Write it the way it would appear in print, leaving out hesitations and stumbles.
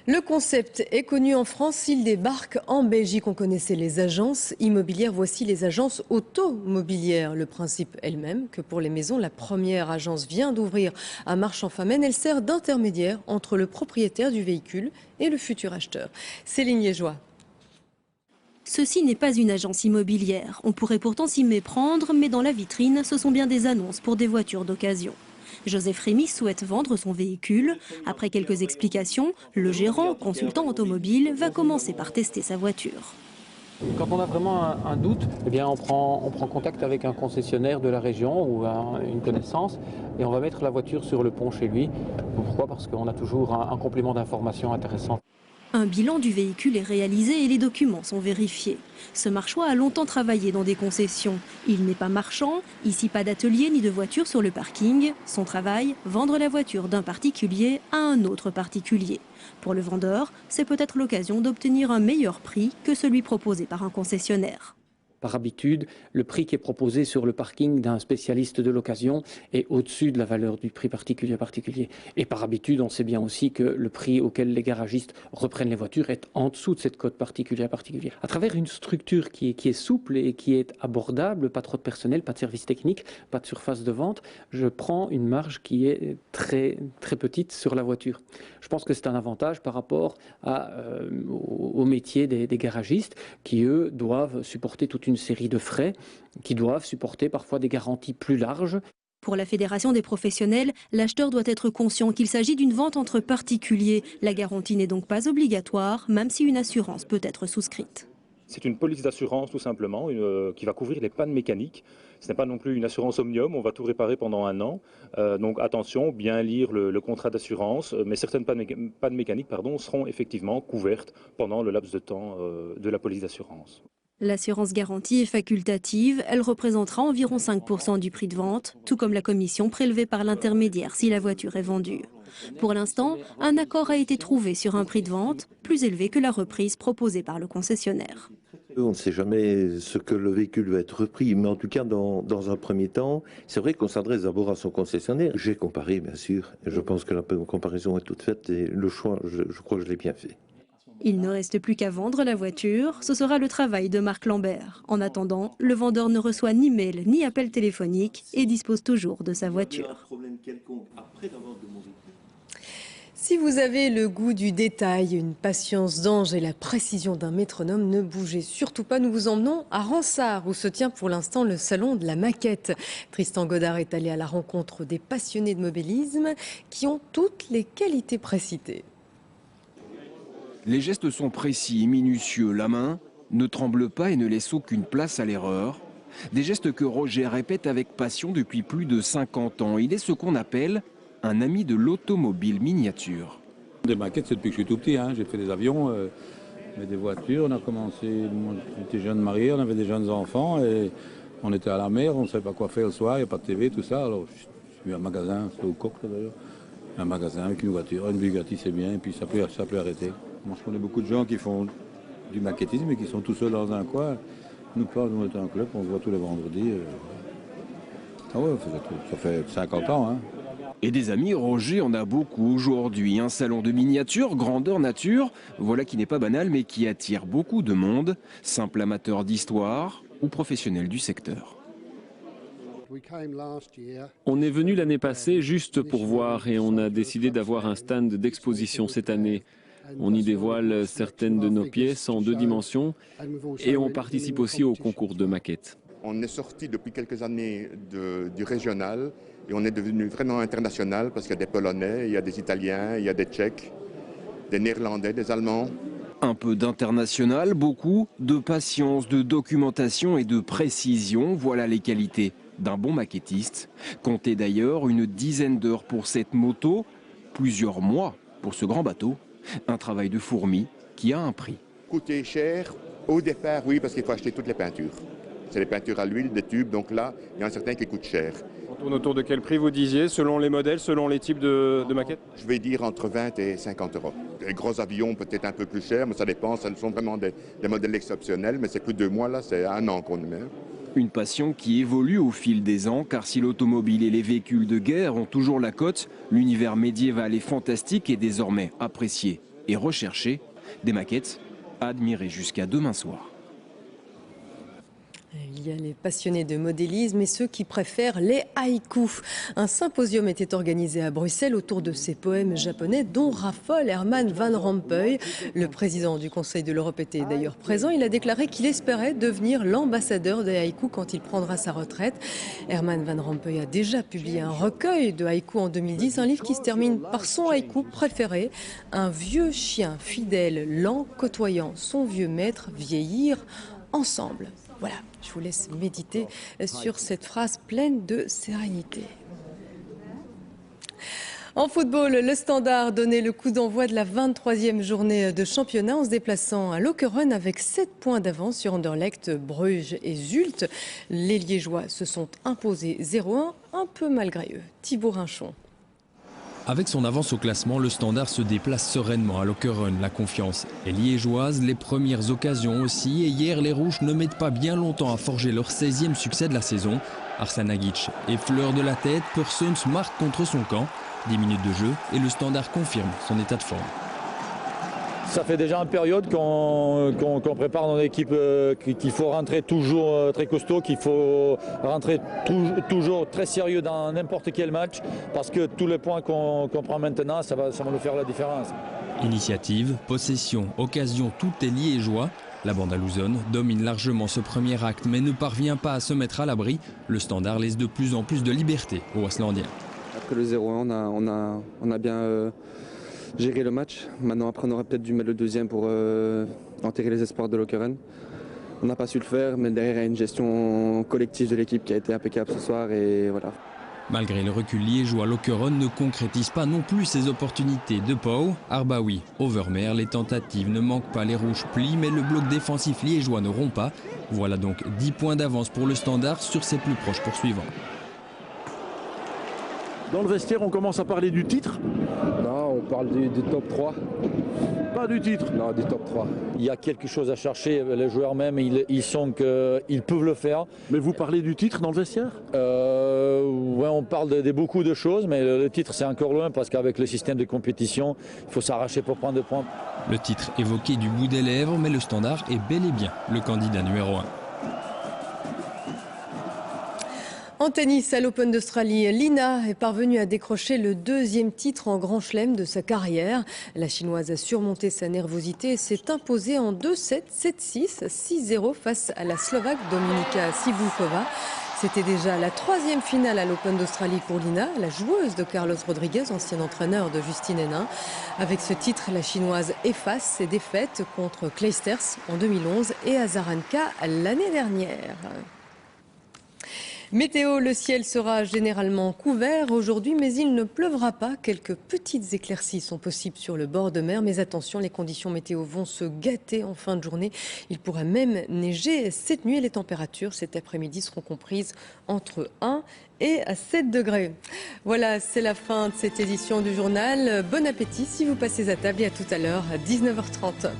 Le concept est connu en France, s'il débarque en Belgique. On connaissait les agences immobilières, voici les agences automobilières. Le principe est le même que pour les maisons. La première agence vient d'ouvrir à Marchand-Famenne. Elle sert d'intermédiaire entre le propriétaire du véhicule et le futur acheteur. Céline Liégeois. Ceci n'est pas une agence immobilière. On pourrait pourtant s'y méprendre, mais dans la vitrine, ce sont bien des annonces pour des voitures d'occasion. Joseph Rémy souhaite vendre son véhicule. Après quelques explications, le gérant, consultant automobile, va commencer par tester sa voiture. Quand on a vraiment un doute, eh bien on prend contact avec un concessionnaire de la région ou une connaissance et on va mettre la voiture sur le pont chez lui. Pourquoi? Parce qu'on a toujours un complément d'information intéressant. Un bilan du véhicule est réalisé et les documents sont vérifiés. Ce marchois a longtemps travaillé dans des concessions. Il n'est pas marchand, ici pas d'atelier ni de voiture sur le parking. Son travail, vendre la voiture d'un particulier à un autre particulier. Pour le vendeur, c'est peut-être l'occasion d'obtenir un meilleur prix que celui proposé par un concessionnaire. Par habitude, le prix qui est proposé sur le parking d'un spécialiste de l'occasion est au-dessus de la valeur du prix particulier à particulier. Et par habitude, on sait bien aussi que le prix auquel les garagistes reprennent les voitures est en dessous de cette cote particulier à particulier. À travers une structure qui est souple et qui est abordable, pas trop de personnel, pas de service technique, pas de surface de vente, je prends une marge qui est très, très petite sur la voiture. Je pense que c'est un avantage par rapport au métier des garagistes qui, eux, doivent supporter toute une série de frais, qui doivent supporter parfois des garanties plus larges. Pour la Fédération des professionnels, l'acheteur doit être conscient qu'il s'agit d'une vente entre particuliers. La garantie n'est donc pas obligatoire, même si une assurance peut être souscrite. C'est une police d'assurance tout simplement qui va couvrir les pannes mécaniques. Ce n'est pas non plus une assurance omnium, on va tout réparer pendant un an. Donc attention, bien lire le contrat d'assurance, mais certaines pannes mécaniques seront effectivement couvertes pendant le laps de temps de la police d'assurance. L'assurance garantie est facultative, elle représentera environ 5% du prix de vente, tout comme la commission prélevée par l'intermédiaire si la voiture est vendue. Pour l'instant, un accord a été trouvé sur un prix de vente plus élevé que la reprise proposée par le concessionnaire. On ne sait jamais ce que le véhicule va être repris, mais en tout cas, dans un premier temps, c'est vrai qu'on s'adresse d'abord à son concessionnaire. J'ai comparé, bien sûr, et je pense que la comparaison est toute faite et le choix, je crois que je l'ai bien fait. Il ne reste plus qu'à vendre la voiture, ce sera le travail de Marc Lambert. En attendant, le vendeur ne reçoit ni mail ni appel téléphonique et dispose toujours de sa voiture. Si vous avez le goût du détail, une patience d'ange et la précision d'un métronome, ne bougez surtout pas. Nous vous emmenons à Ransart, où se tient pour l'instant le salon de la maquette. Tristan Godard est allé à la rencontre des passionnés de mobilisme qui ont toutes les qualités précitées. Les gestes sont précis et minutieux. La main ne tremble pas et ne laisse aucune place à l'erreur. Des gestes que Roger répète avec passion depuis plus de 50 ans. Il est ce qu'on appelle un ami de l'automobile miniature. Des maquettes, c'est depuis que je suis tout petit. J'ai fait des avions, mais des voitures. On a commencé, moi, j'étais jeune marié, on avait des jeunes enfants et on était à la mer, on ne savait pas quoi faire le soir, il n'y a pas de TV, tout ça. Alors je suis à un magasin, c'est au Coq d'ailleurs, un magasin avec une voiture, une Bugatti c'est bien, et puis ça peut arrêter. Moi je connais beaucoup de gens qui font du maquettisme et qui sont tout seuls dans un coin. Nous pas, nous on est un club, on se voit tous les vendredis. Ah ouais, ça fait 50 ans. Et des amis, Roger en a beaucoup aujourd'hui. Un salon de miniature, grandeur nature, voilà qui n'est pas banal mais qui attire beaucoup de monde, simple amateur d'histoire ou professionnel du secteur. On est venu l'année passée juste pour voir et on a décidé d'avoir un stand d'exposition cette année. On y dévoile certaines de nos pièces en 2 dimensions et on participe aussi au concours de maquettes. On est sorti depuis quelques années du régional et on est devenu vraiment international parce qu'il y a des Polonais, il y a des Italiens, il y a des Tchèques, des Néerlandais, des Allemands. Un peu d'international, beaucoup de patience, de documentation et de précision, voilà les qualités d'un bon maquettiste. Comptez d'ailleurs une dizaine d'heures pour cette moto, plusieurs mois pour ce grand bateau. Un travail de fourmi qui a un prix. Coûter cher, au départ oui, parce qu'il faut acheter toutes les peintures. C'est les peintures à l'huile, des tubes, donc là, il y en a certains qui coûtent cher. On tourne autour de quel prix vous disiez, selon les modèles, selon les types de maquettes? Je vais dire entre 20 et 50 euros. Les gros avions peut-être un peu plus chers, mais ça dépend, ce sont vraiment des modèles exceptionnels, mais c'est plus de 2 mois, là, c'est 1 an qu'on met. Une passion qui évolue au fil des ans, car si l'automobile et les véhicules de guerre ont toujours la cote, l'univers médiéval et fantastique est désormais apprécié et recherchés. Des maquettes à admirer jusqu'à demain soir. Il y a les passionnés de modélisme et ceux qui préfèrent les haïkus. Un symposium était organisé à Bruxelles autour de ces poèmes japonais dont raffole Herman Van Rompuy. Le président du Conseil de l'Europe était d'ailleurs présent. Il a déclaré qu'il espérait devenir l'ambassadeur des haïkus quand il prendra sa retraite. Herman Van Rompuy a déjà publié un recueil de haïkus en 2010, un livre qui se termine par son haïku préféré. Un vieux chien fidèle, lent, côtoyant son vieux maître, vieillir ensemble. Voilà, je vous laisse méditer sur cette phrase pleine de sérénité. En football, le Standard donnait le coup d'envoi de la 23e journée de championnat en se déplaçant à Lokeren avec 7 points d'avance sur Anderlecht, Bruges et Zulte. Les Liégeois se sont imposés 0-1, un peu malgré eux. Thibaut Rinchon. Avec son avance au classement, le Standard se déplace sereinement à Lokeren. La confiance est liégeoise, les premières occasions aussi. Et hier, les Rouges ne mettent pas bien longtemps à forger leur 16e succès de la saison. Arsène Agic effleure de la tête, Pursuns marque contre son camp. 10 minutes de jeu et le Standard confirme son état de forme. Ça fait déjà une période qu'on prépare dans l'équipe qu'il faut rentrer toujours très costaud, qu'il faut rentrer toujours très sérieux dans n'importe quel match parce que tous les points qu'on prend maintenant, ça va nous faire la différence. Initiative, possession, occasion, tout est liégeois. La bande alouzonne domine largement ce premier acte mais ne parvient pas à se mettre à l'abri. Le Standard laisse de plus en plus de liberté aux Waslandiens. Après le 0-1, on a bien gérer le match. Maintenant, après, on aurait peut-être dû mettre le deuxième pour enterrer les espoirs de Lokeren. On n'a pas su le faire, mais derrière, il y a une gestion collective de l'équipe qui a été impeccable ce soir. Et voilà. Malgré le recul liégeois, Lokeren ne concrétise pas non plus ses opportunités de Pau. Arbaoui, Overmeer, les tentatives ne manquent pas, les Rouges plient, mais le bloc défensif liégeois ne rompt pas. Voilà donc 10 points d'avance pour le Standard sur ses plus proches poursuivants. Dans le vestiaire, on commence à parler du titre? Non, on parle du top 3. Pas du titre? Non, du top 3. Il y a quelque chose à chercher, les joueurs même, ils sont qu'ils peuvent le faire. Mais vous parlez du titre dans le vestiaire? Ouais, on parle de beaucoup de choses, mais le titre c'est encore loin parce qu'avec le système de compétition, il faut s'arracher pour prendre des points. Le titre évoqué du bout des lèvres, mais le Standard est bel et bien le candidat numéro 1. En tennis, à l'Open d'Australie, Lina est parvenue à décrocher le 2e titre en Grand Chelem de sa carrière. La Chinoise a surmonté sa nervosité et s'est imposée en 2-7, 7-6, 6-0 face à la Slovaque Dominika Sibulkova. C'était déjà la 3e finale à l'Open d'Australie pour Lina, la joueuse de Carlos Rodriguez, ancien entraîneur de Justine Henin. Avec ce titre, la Chinoise efface ses défaites contre Clijsters en 2011 et Azarenka l'année dernière. Météo, le ciel sera généralement couvert aujourd'hui, mais il ne pleuvra pas. Quelques petites éclaircies sont possibles sur le bord de mer, mais attention, les conditions météo vont se gâter en fin de journée. Il pourrait même neiger cette nuit et les températures cet après-midi seront comprises entre 1 et 7 degrés. Voilà, c'est la fin de cette édition du journal. Bon appétit si vous passez à table et à tout à l'heure à 19h30.